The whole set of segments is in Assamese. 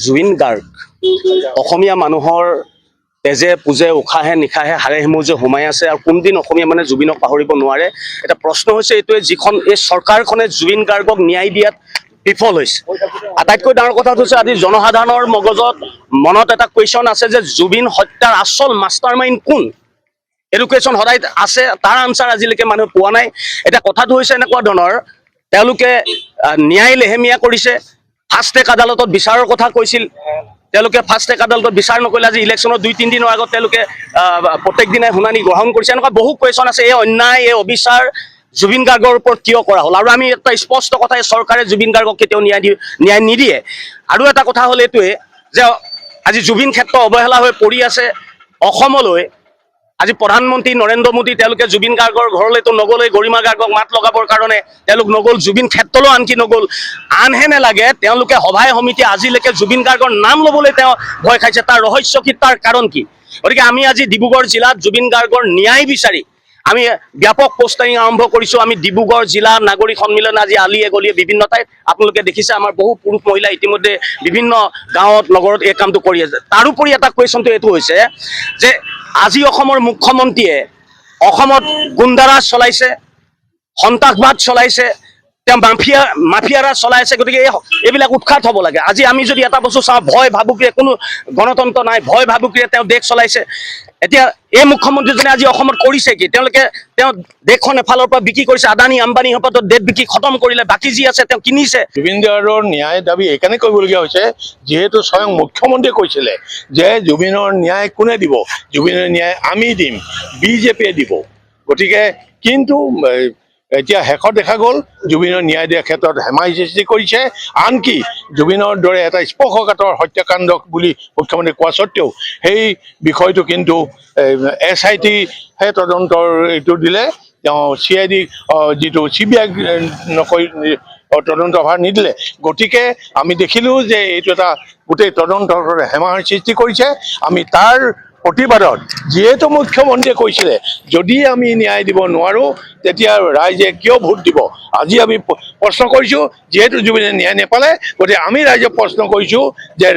জুবিন গাৰ্গ অসমীয়া মানুহৰ তেজে পুজে উশাহে নিশাহে হাড়ে হিমুজে সোমাই আছে আৰু কোনদিন অসমীয়া মানে জুবিনক পাহৰিব নোৱাৰে। এটা প্ৰশ্ন হৈছে এইটোৱে, যিখন এই চৰকাৰখনে জুবিন গাৰ্গক ন্যায় দিয়াত বিফল হৈছে। আটাইতকৈ ডাঙৰ কথাটো হৈছে আজি জনসাধাৰণৰ মনত এটা কুৱেশ্যন আছে যে জুবিন হত্যাৰ আচল মাষ্টাৰ মাইণ্ড কোন? এডুকেশ্যন সদায় আছে, তাৰ আনচাৰ আজিলৈকে মানুহে পোৱা নাই। এতিয়া কথাটো হৈছে এনেকুৱা ধৰণৰ, তেওঁলোকে ন্যায় লেহেমীয়া কৰিছে। ফাৰ্ষ্ট ট্ৰেক আদালতত বিচাৰৰ কথা কৈছিল, তেওঁলোকে ফাৰ্ষ্ট ট্ৰেক আদালতত বিচাৰ নকৰিলে। আজি ইলেকশ্যনৰ 2-3 দিনৰ আগত তেওঁলোকে প্ৰত্যেক দিনাই শুনানি গ্ৰহণ কৰিছে। এনেকুৱা বহু কুৱেশ্যন আছে। এই অন্যায়, এই অবিচাৰ জুবিন গাৰ্গৰ ওপৰত কিয় কৰা হ'ল? আৰু আমি এটা স্পষ্ট কথা, চৰকাৰে জুবিন গাৰ্গক কেতিয়াও ন্যায় নিদিয়ে। আৰু এটা কথা হ'ল এইটোৱে যে আজি জুবিন ক্ষেত্ৰ অৱহেলা হৈ পৰি আছে। অসমলৈ আজি প্ৰধানমন্ত্ৰী নৰেন্দ্ৰ মোদী তেওঁলোকে জুবিন গাৰ্গৰ ঘৰলৈতো নগ'লেই, গৰিমা গাৰ্গক মাত লগাবৰ কাৰণে তেওঁলোক নগ'ল, জুবিন ক্ষেত্ৰলৈ আনকি নগ'ল। আনহে নালাগে তেওঁলোকে সভাই সমিতিয়ে আজিলৈকে জুবিন গাৰ্গৰ নাম ল'বলৈ তেওঁ ভয় খাইছে। তাৰ ৰহস্য কি, তাৰ কাৰণ কি? গতিকে আমি আজি ডিব্ৰুগড় জিলাত জুবিন গাৰ্গৰ ন্যায় বিচাৰি আমি ব্যাপক পোষ্টাৰিং আৰম্ভ কৰিছোঁ। আমি ডিব্ৰুগড় জিলা নাগৰিক সন্মিলন আজি আলিয়ে গলিয়ে বিভিন্ন ঠাইত আপোনালোকে দেখিছে, আমাৰ বহু পুৰুষ মহিলা ইতিমধ্যে বিভিন্ন গাঁৱত নগৰত এই কামটো কৰি আছে। তাৰোপৰি এটা কুৱেশ্যনটো এইটো হৈছে যে আজি অসমৰ মুখ্যমন্ত্ৰীয়ে অসমত গুণ্ডাৰাজ চলাইছে, সন্ত্ৰাসবাদ চলাইছে, তেওঁ মাফিয়াৰাজ চলাইছে। গতিকে এইবিলাক উৎখাত হ'ব লাগে। আজি আমি যদি এটা বস্তু চাওঁ, ভয় ভাবুকিৰে কোনো গণতন্ত্ৰ নাই, ভয় ভাবুকিৰে তেওঁ দেশ চলাইছে। এতিয়া এই মুখ্যমন্ত্ৰীজনে আজি অসমত কৰিছে কি? তেওঁ দেশখন এফালৰ পৰা বিক্ৰী কৰিছে, আদানী আম্বানী সপত দেশ বিক্ৰী খতম কৰিলে, বাকী যি আছে তেওঁ কিনিছে। জুবিন গাৰ্গৰ ন্যায় দাবী এইকাৰণে কৰিবলগীয়া হৈছে যিহেতু স্বয়ং মুখ্যমন্ত্ৰীয়ে কৈছিলে যে জুবিনৰ ন্যায় কোনে দিব? জুবিনৰ ন্যায় আমি দিম, বিজেপিয়ে দিব। গতিকে কিন্তু এতিয়া শেষত দেখা গ'ল জুবিনৰ ন্যায় দিয়াৰ ক্ষেত্ৰত হেমাহি সৃষ্টি কৰিছে। আনকি জুবিনৰ দৰে এটা স্পৰ্শকাতৰ হত্যাকাণ্ড বুলি মুখ্যমন্ত্ৰীয়ে কোৱা স্বত্বেও সেই বিষয়টো কিন্তু SITহে তদন্তৰ এইটো দিলে, তেওঁ CID যিটো CBI নকৰি তদন্তভাৰ নিদিলে। গতিকে আমি দেখিলোঁ যে এইটো এটা গোটেই তদন্তৰ হেমাহিৰ সৃষ্টি কৰিছে। আমি তাৰ প্ৰতিবাদত যিহেতু মুখ্যমন্ত্ৰীয়ে কৈছিলে যদি আমি ন্যায় দিব নোৱাৰোঁ তেতিয়া ৰাইজে কিয় ভোট দিব? আজি আমি প্ৰশ্ন কৰিছোঁ, যিহেতু জুবিনে ন্যায় নাপালে, গতিকে আমি ৰাইজক প্ৰশ্ন কৰিছোঁ যে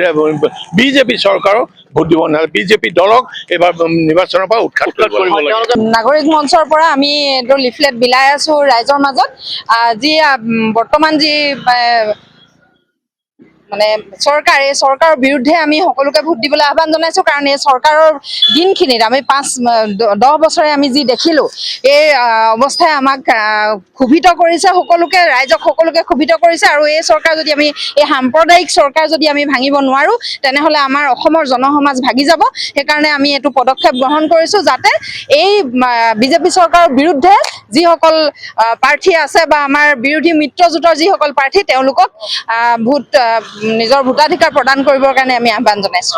বিজেপি চৰকাৰক ভোট দিব নালাগে, বিজেপি দলক এইবাৰ নিৰ্বাচনৰ পৰা উৎখাত কৰিব লাগে। নাগৰিক মঞ্চৰ পৰা আমি এইটো লিফলেট বিলাই আছোঁ ৰাইজৰ মাজত। যি বৰ্তমান যি মানে চৰকাৰ, এই চৰকাৰৰ বিৰুদ্ধে আমি সকলোকে ভোট দিবলৈ আহ্বান জনাইছোঁ। কাৰণ এই চৰকাৰৰ দিনখিনিত আমি 5-10 বছৰে আমি যি দেখিলোঁ, এই অৱস্থাই আমাক ক্ষোভিত কৰিছে, সকলোকে, ৰাইজক সকলোকে ক্ষোভিত কৰিছে। আৰু এই চৰকাৰ যদি আমি, এই সাম্প্ৰদায়িক চৰকাৰ যদি আমি ভাঙিব নোৱাৰোঁ তেনেহ'লে আমাৰ অসমৰ জনসমাজ ভাগি যাব। সেইকাৰণে আমি এইটো পদক্ষেপ গ্ৰহণ কৰিছোঁ যাতে এই বিজেপি চৰকাৰৰ বিৰুদ্ধে যিসকল প্ৰাৰ্থী আছে বা আমাৰ বিৰোধী মিত্ৰজোঁটৰ যিসকল প্ৰাৰ্থী তেওঁলোকক নিজৰ ভোটাধিকাৰ প্ৰদান কৰিবৰ কাৰণে আমি আহ্বান জনাইছোঁ।